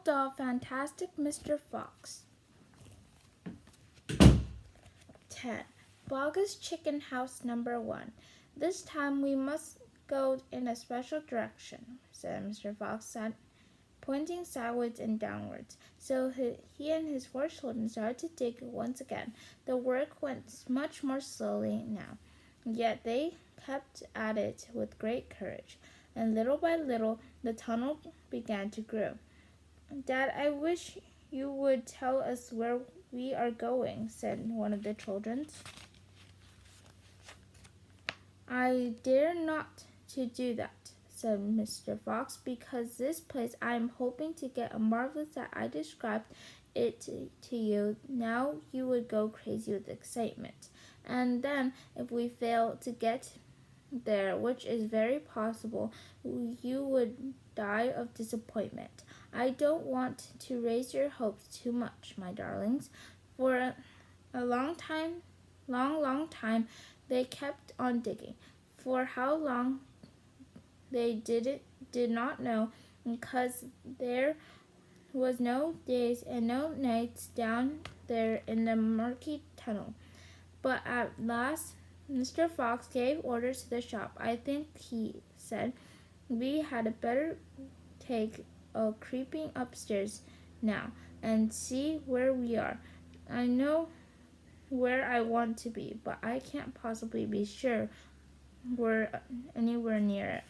Roald Dahl, Fantastic Mr. Fox. 10. Bog's Chicken House Number 1. This time we must go in a special direction, said Mr. Fox, pointing sideways and downwards. So he and his 4 children started to dig once again. The work went much more slowly now, yet they kept at it with great courage, and little by little the tunnel began to grow. Dad, I wish you would tell us where we are going, said one of the children. I dare not to do that, said Mr. Fox, because this place I am hoping to get a marvelous that I described it to you. Now you would go crazy with excitement. And then, if we fail to get there, which is very possible, you would die of disappointment. I don't want to raise your hopes too much, my darlings. For a long time, they kept on digging. For how long they did not know, because there was no days and no nights down there in the murky tunnel. But at last Mr. Fox gave orders to the shop. I think, he said, we had better take a creeping upstairs now and see where we are. I know where I want to be, but I can't possibly be sure we're anywhere near it.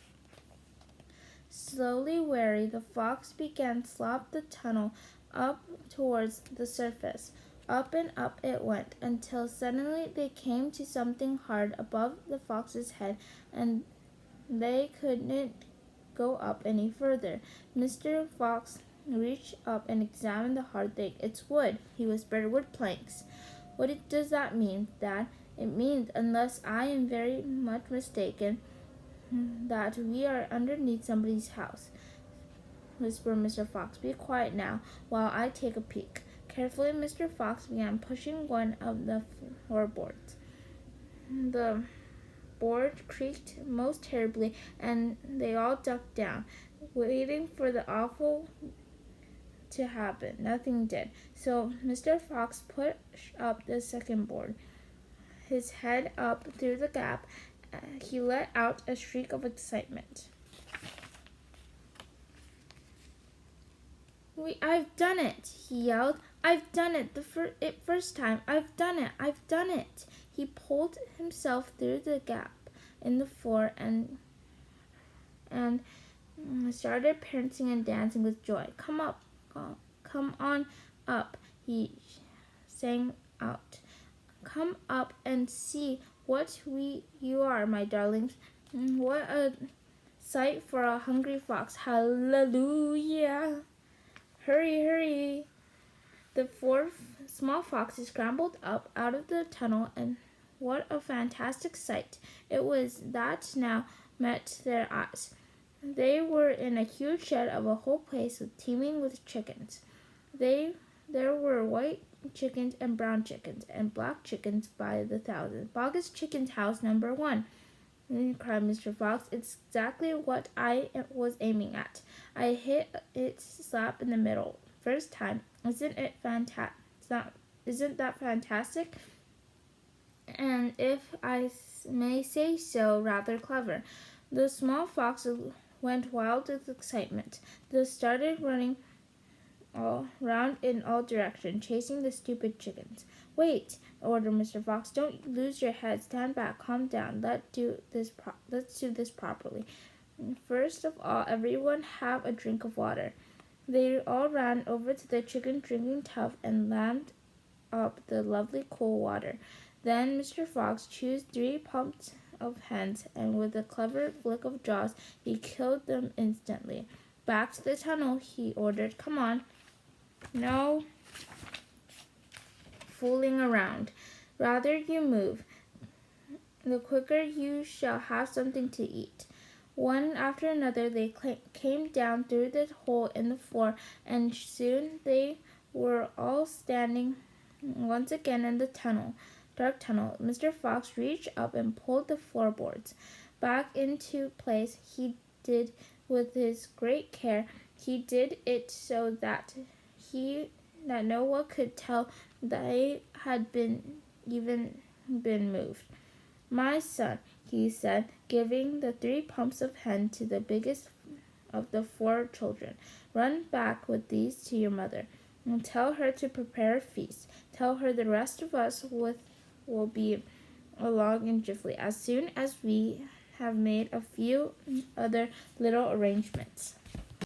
Slowly wary, the fox began to slop the tunnel up towards the surface. Up and up it went, until suddenly they came to something hard above the fox's head, and they couldn't go up any further. Mr. Fox reached up and examined the hard thing. It's wood, he whispered, wood planks. What does that mean, Dad? It means, unless I am very much mistaken, that we are underneath somebody's house, whispered Mr. Fox. Be quiet now, while I take a peek. Carefully, Mr. Fox began pushing one of the floorboards. The board creaked most terribly, and they all ducked down, waiting for the awful to happen. Nothing did. So Mr. Fox pushed up the second board. His head up through the gap, he let out a shriek of excitement. I've done it, he yelled. I've done it first time. I've done it. I've done it. He pulled himself through the gap in the floor and started prancing and dancing with joy. Come on up, he sang out. Come up and see what you are, my darlings. What a sight for a hungry fox. Hallelujah. Hurry. The 4 small foxes scrambled up out of the tunnel, and what a fantastic sight it was that now met their eyes. They were in a huge shed of a whole place teeming with chickens. There were white chickens and brown chickens and black chickens by the thousand. Bog's Chicken House Number 1, cried Mr. Fox. It's exactly what I was aiming at. I hit it slap in the middle. First time. Isn't that fantastic? And if I may say so, rather clever. The small foxes went wild with excitement. They started running all round in all directions, chasing the stupid chickens. Wait, ordered Mr. Fox. Don't lose your head. Stand back. Calm down. Let's do this properly. First of all, everyone have a drink of water. They all ran over to the chicken drinking tub and lapped up the lovely cool water. Then Mr. Fox chose 3 pumps of hens, and with a clever flick of jaws, he killed them instantly. Back to the tunnel, he ordered. Come on. No fooling around. Rather you move. The quicker you shall have something to eat. One after another they came down through the hole in the floor, and soon they were all standing once again in the dark tunnel. Mr. Fox reached up and pulled the floorboards back into place. He did with his great care. He did it so that no one could tell they had been moved. My son, he said, giving the 3 pumps of hen to the biggest of the 4 children, run back with these to your mother, and tell her to prepare a feast. Tell her the rest of us will be along in jiffly, as soon as we have made a few other little arrangements.